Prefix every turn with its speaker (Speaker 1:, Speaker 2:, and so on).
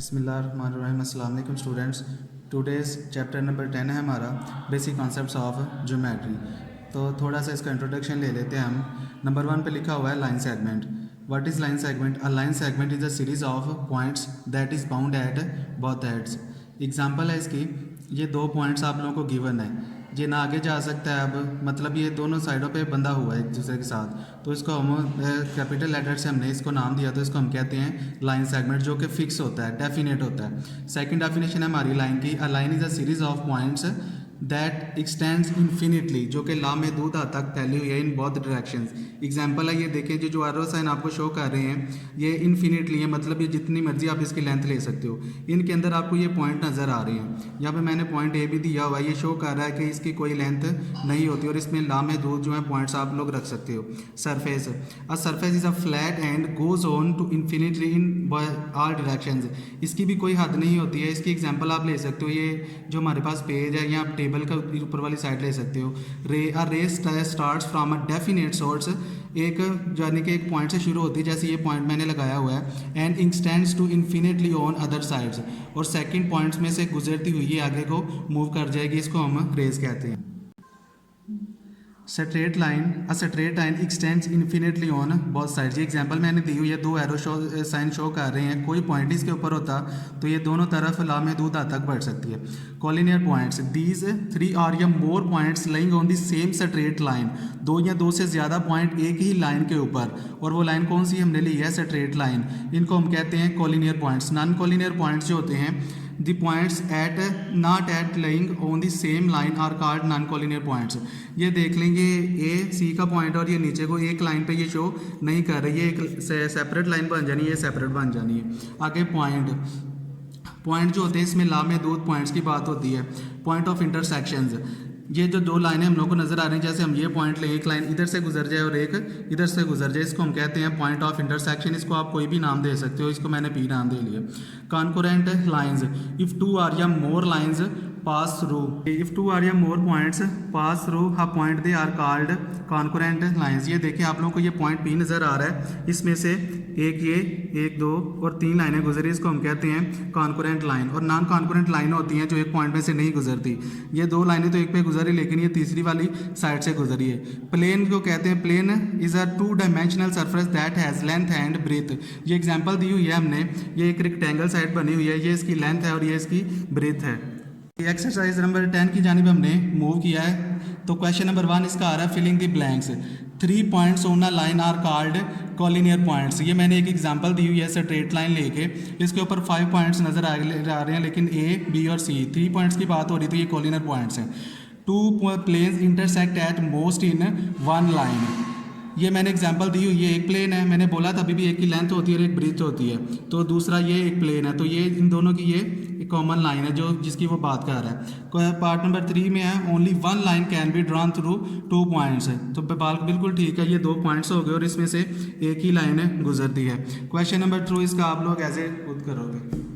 Speaker 1: बिस्मिल्लाहिर्रहमानिर्रहीम। अस्सलाम वालेकुम स्टूडेंट्स। टुडेज़ चैप्टर नंबर 10 है हमारा बेसिक कॉन्सेप्ट्स ऑफ ज्योमेट्री। तो थोड़ा सा इसका इंट्रोडक्शन ले लेते हैं हम। नंबर 1 पे लिखा हुआ है line segment. What is line segment? A line segment is a series of points that is bound at both ends. Example है इसकी, ये दो पॉइंट्स आप लोगों को गिवन है, ये ना आगे जा सकता है। अब मतलब ये दोनों साइडों पे बंधा हुआ है एक दूसरे के साथ, तो इसको हम कैपिटल लेटर से हमने इसको नाम दिया, तो इसको हम कहते हैं लाइन सेगमेंट, जो कि फिक्स होता है, डेफिनेट होता है। सेकंड डेफिनेशन है हमारी लाइन की, a line is a series of points that x tends infinitely, जो कि लामहदूद हद तक फैली हुई है इन बोथ डायरेक्शंस। एग्जांपल है, ये देखें जो एरो साइन आपको शो कर रहे हैं, ये इन्फिनिटली है, मतलब ये जितनी मर्जी आप इसकी लेंथ ले सकते हो। इनके अंदर आपको ये पॉइंट नज़र आ रहे हैं। यहाँ पे मैंने पॉइंट ए भी दिया हुआ है, ये शो कर रहा है कि इसकी कोई लेंथ नहीं होती और इसमें लामहदूद जो है पॉइंट्स आप लोग रख सकते हो। Surface, a surface is a flat and goes on to infinitely in all directions. इसकी भी कोई हद नहीं होती है। इसकी एग्जांपल आप ले सकते हो, ये जो हमारे पास पेज है, या आप टेबल का ऊपर वाली साइड ले सकते हो। रे starts from a definite source, एक यानी कि एक पॉइंट से शुरू होती है, जैसे ये पॉइंट मैंने लगाया हुआ है, and extends to infinitely on other sides, और सेकंड पॉइंट्स में से गुजरती हुई ये आगे को मूव कर जाएगी, इसको हम रेज कहते हैं। Straight line, a straight line x tends infinitely on both sides. ये एग्जांपल मैंने दी हुई है, दो एरो साइन शो कर रहे हैं, कोई पॉइंट इसके ऊपर होता तो ये दोनों तरफ लामहदूद हद तक बढ़ सकती है। कॉलिनियर पॉइंट्स, दीज 3 और या more points lying on the same straight line, दो या दो से ज़्यादा पॉइंट एक ही लाइन के ऊपर, और वो लाइन कौन सी हमने ली है? Straight line. इनको हम कहते हैं collinear points. Non collinear points जो होते हैं, the points at not at lying on the same line are called non collinear points। ये देख लेंगे, ए सी का पॉइंट और ये नीचे को एक लाइन पे ये शो नहीं कर रही है, एक सेपरेट लाइन बन जानी है, ये सेपरेट बन जानी है। आगे पॉइंट जो होते हैं, इसमें लामहदूद पॉइंट्स की बात होती है। पॉइंट ऑफ इंटरसेक्शंस, ये जो दो लाइनें हम लोग को नज़र आ रही हैं, जैसे हम ये पॉइंट लें, एक लाइन इधर से गुजर जाए और एक इधर से गुजर जाए, इसको हम कहते हैं पॉइंट ऑफ इंटरसेक्शन। इसको आप कोई भी नाम दे सकते हो, इसको मैंने पी नाम दे लिया। कॉन्करेंट लाइंस, इफ़ 2 और या more lines pass through, if 2 और या more points pass through a point they are called concurrent lines. ये देखिए आप लोगों को ये पॉइंट पी नज़र आ रहा है, इसमें से एक ये, एक, दो और 3 लाइनें गुजरी, इसको हम कहते हैं कॉन्करेंट लाइन। और नॉन कॉन्करेंट लाइन होती हैं जो एक पॉइंट में से नहीं गुजरती। ये दो लाइनें तो एक पे गुजरी, लेकिन ये तीसरी वाली साइड से गुजरी है। प्लेन को कहते हैं, plane is a 2 dimensional surface that has length and breadth. ये एग्जांपल दी हुई है हमने, ये एक रेक्टेंगल साइड बनी हुई है, ये इसकी लेंथ है और ये इसकी ब्रेथ है। एक्सरसाइज नंबर 10 की जानिब हमने मूव किया है। तो क्वेश्चन नंबर 1 इसका आ रहा है, filling the blanks. 3 points on a line are called collinear points. ये मैंने एक एग्जांपल दी हुई है स्ट्रेट लाइन लेके, इसके ऊपर 5 पॉइंट्स नजर आ रहे हैं, लेकिन ए, बी और सी 3 पॉइंट्स की बात हो रही, तो ये कॉलिनियर पॉइंट्स हैं। 2 planes intersect at most in 1 line. ये मैंने एग्जांपल दी हुई है, एक प्लेन है, मैंने बोला था अभी भी एक की लेंथ होती है और एक ब्रेथ होती है, तो दूसरा ये एक प्लेन है, तो ये इन दोनों की ये कॉमन लाइन है जो जिसकी वो बात कर रहा है। पार्ट नंबर 3 में है, only 1 line can be drawn through 2 points. तो बाल बिल्कुल ठीक है, ये 2 पॉइंट्स हो गए और इसमें से एक ही लाइन गुजरती है। क्वेश्चन नंबर 2 इसका आप लोग ऐसे खुद करोगे।